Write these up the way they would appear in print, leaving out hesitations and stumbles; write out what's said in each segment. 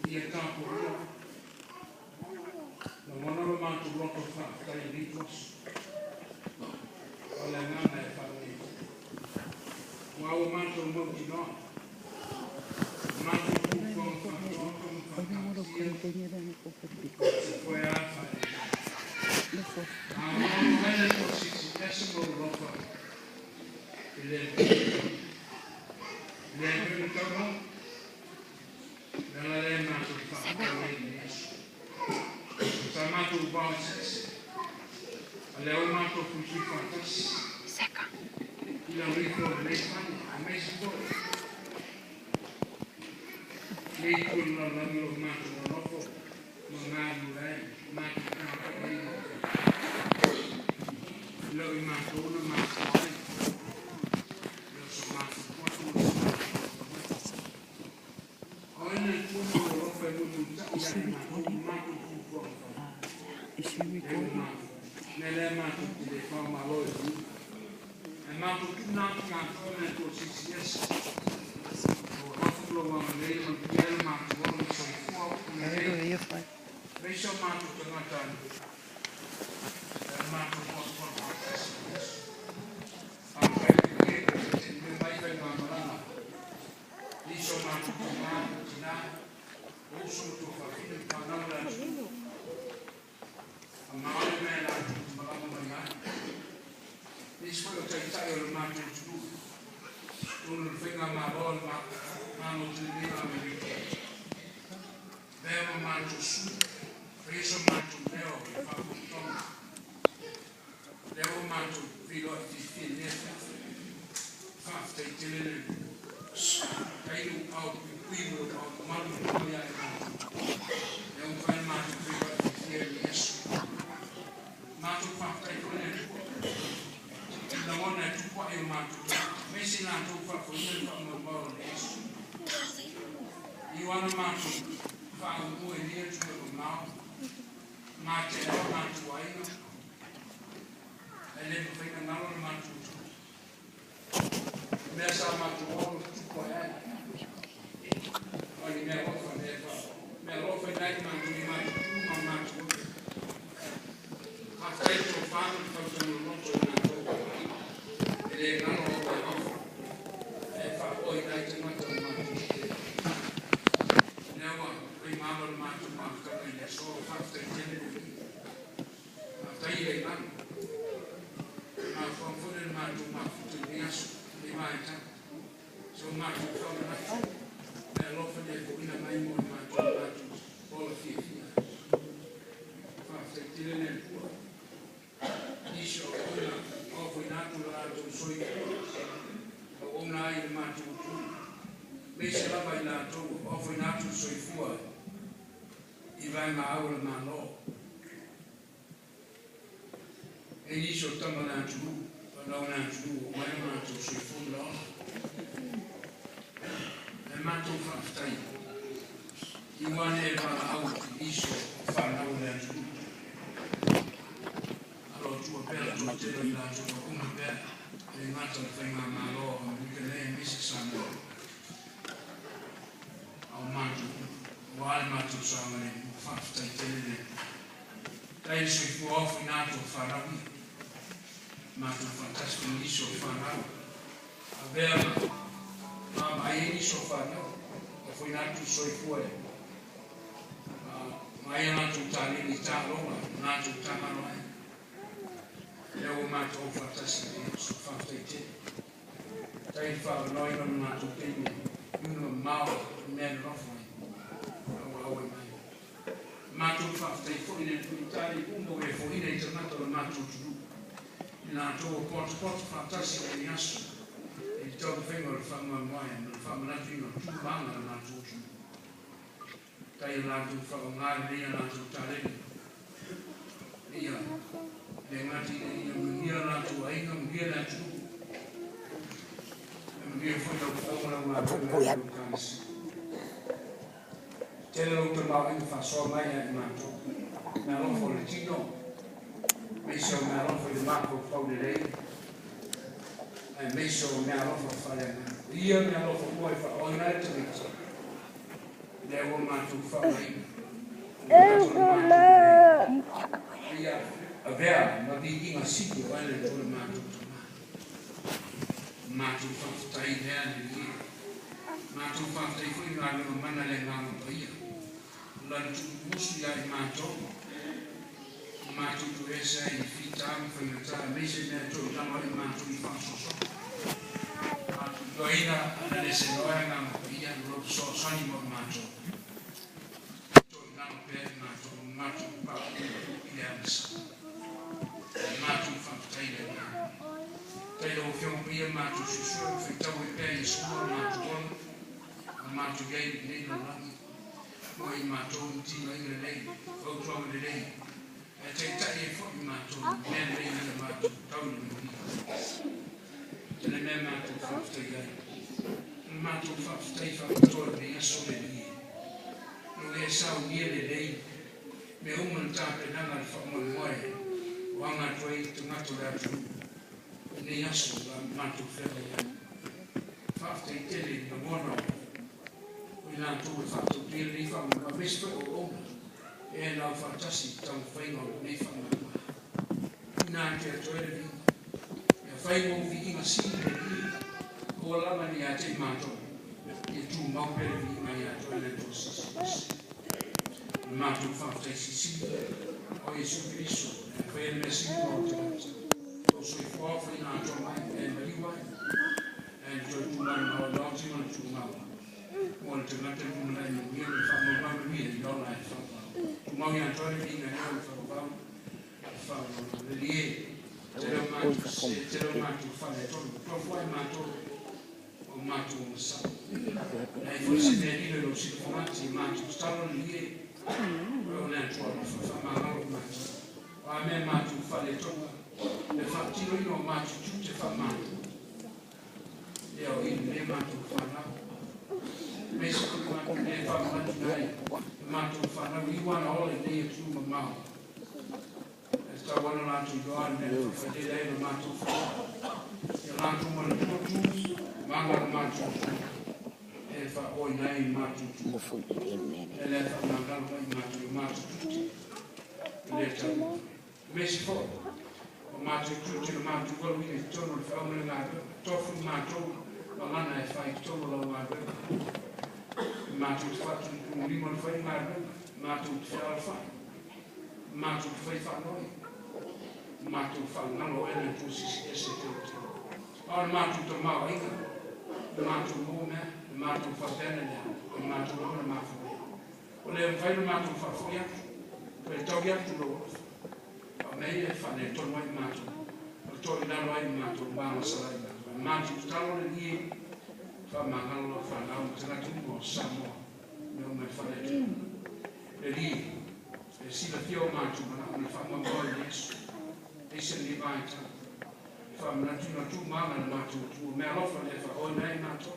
Il est temps pour nous Mātou whātai hui ngā leo mana le ngā mapaia. Lana tu musu ia I mātou. Mātou tu esa I whitām whaingata meise mea tō tama I mātou I whāsoso. Mātou doina ana le se noa ngā mapaia roto so sani mo mātou. Tō ngā mapea mātou pāpū I le anasa. Mātou whātai le ngā. Taila o whiongpia mātou susua whaitau e pēr I sua mātou tonu. Mātou gai nei no rangi. Mo I mātou tino inga nei, whautuanga le nei. E te tai e whoi mātou, mea nei na mātou tauna muri. Tene mea mātou whawhtai gai. Mātou whawhtai whawhatoa me aso le lie. No le sao lie le nei, me uman tāpe nanga le whamoe moe, o anga toi tu ngato ratu. Nei aso la mātou whewai gai. Whawhtai tele na mono. Ina tu fatu dia ni fa ma mesto o e na fantasi tau faino nei fa ma ina ke to e e faino vi ina si o la mani a te mato e tu ma pe vi ma ya to le to si mato fantasi o e su Cristo fa il messimo o so I fuoco ina to mai e ma li vai e to tu ma no lo ti non tu ma o te ngata muna I mia me fa mo ma mia I don't like fa tu ma ia tore ni na ia fa le lie te lo ma tu fa le to foi ma to o ma tu sa e forse ne ni lo si formati ma tu stavo lie o ne to fa ma ma a me ma tu fa le to le fa tiro io ma tu te fa ma io in ne ma tu fa na Meso ko ne fa ma nai mato fa na wi wana ole ne tu ma esta wana na tu do ne fa de le mato fa e la tu mo tu manga mato e fa o nai mato tu fu e le fa na ga mato le ta meso fo o mato tu mato ko wi to no fa mo na to fu mato ma na e fa to lo ma Mātou te whatu limo le whai ngāru, mātou te whiara whai, mātou te whai whanoi, mātou whangalo ene tō sisi ese te o te. Aon mātou te mau inga, mātou mō mea, mātou whapena lea, mātou rona mawhoi. O leo whai mātou whawhoi atu, koe tau atu lo ofu. A mei e whane tonu ai mātou, o tōi naro ai mātou, māma sarai mātou. Mātou te talo le nie, Whamangalo whanau te ngatu mo Samoa, me o mai whanete. E ri, e sila whio mātu mana o ni whamangoi Yesu, e se ni maita. Whamanatu na tū māma na mātu tū, mea lofa le wha oi nei mātu.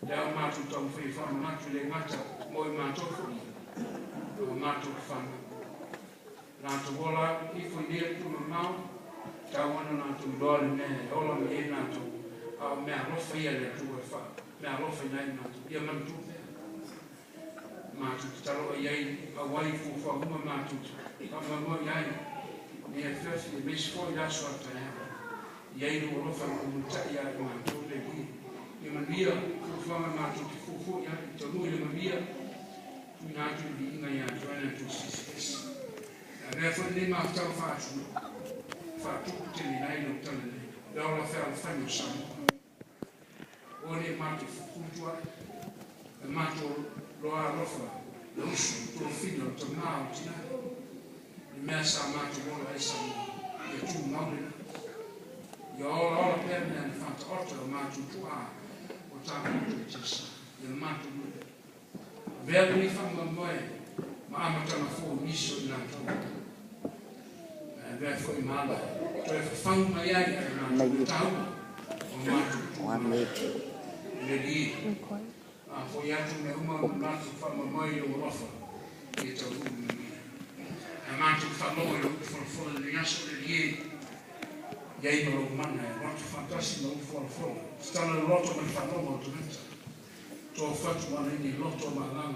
Leo mātu tau whi whamanatu le ngata, moi mātu whi, o mātu whana. Nātu wola, I whi nia tu ma mau, tau wana nātu dole me, ola me e nātu. A mea rofa ia le tu e wha, mea rofa nei mātu, ia mantu mea. Mātu te taro a iei, a wai fu whahuma mātu, a mamoi iei, ni e whiwhi e mesi fo I aso ata ea. Iei no rofa o mutai ai mātu le hui. Ia mania, fu whanga mātu te fufu iei, te nui le mania, tu nātu li inga ia tuana tu sisi esi. Mea whai ni mātau whātu, whātu te ni nei no tana nei, laura whea whanyo Samoa. O ne mātou whukutua, e mātou loa rofa, le usu, tō whino, tō māo tina. Ni mea sa mātou mola ai Samoa, e tū maurina. Ia ola pēr mea ni whanta ota o mātou tua, o tā mātou I tesa, ia mātou mure. Vea ni whanga moe, ma amatanga fō miso I nātou. Vea fōi māla, tō e whangu mai ai ai mātou, tāuma, o mātou tua. Le li, a foi atu me uma mātou whamamai o rofa, I tau unu mea. A mātou whamamai o uwhorofora le aso le li, iei no lau mana, e roto fantasi no uwhorofora. Stana loto me whamamai o tunita. Tō whatu ana I loto ma nganga.